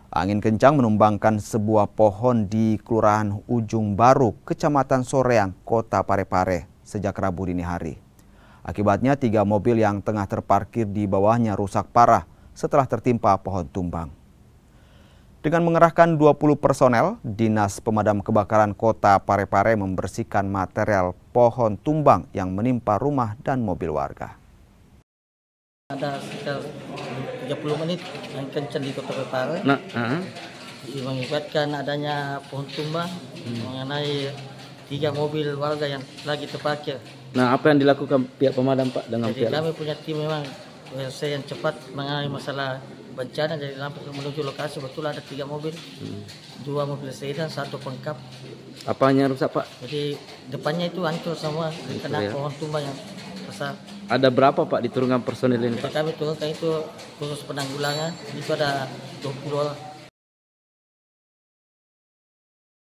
Angin kencang menumbangkan sebuah pohon di Kelurahan Ujung Baru, Kecamatan Soreang, Kota Parepare sejak Rabu dini hari. Akibatnya 3 mobil yang tengah terparkir di bawahnya rusak parah setelah tertimpa pohon tumbang. Dengan mengerahkan 20 personel, Dinas Pemadam Kebakaran Kota Parepare membersihkan material pohon tumbang yang menimpa rumah dan mobil warga. Ada sekitar 30 menit yang kencang di Kota Parepare. Mengakibatkan adanya pohon tumbang mengenai 3 mobil warga yang lagi terparkir. Nah, apa yang dilakukan pihak pemadam, Pak, dengan Jadi pihak? kami punya tim memang yang cepat mengenai masalah bencana, dari lampu menuju lokasi. Betul ada 3 mobil, 2 mobil sedan, 1 pengkap. Apanya rusak, Pak? Jadi depannya itu hancur semua kena ya. pohon tumbang yang besar. Ada berapa, Pak, diturunkan personil ini, Jadi Pak? kami turunkan itu khusus penanggulangan, itu ada 20 orang.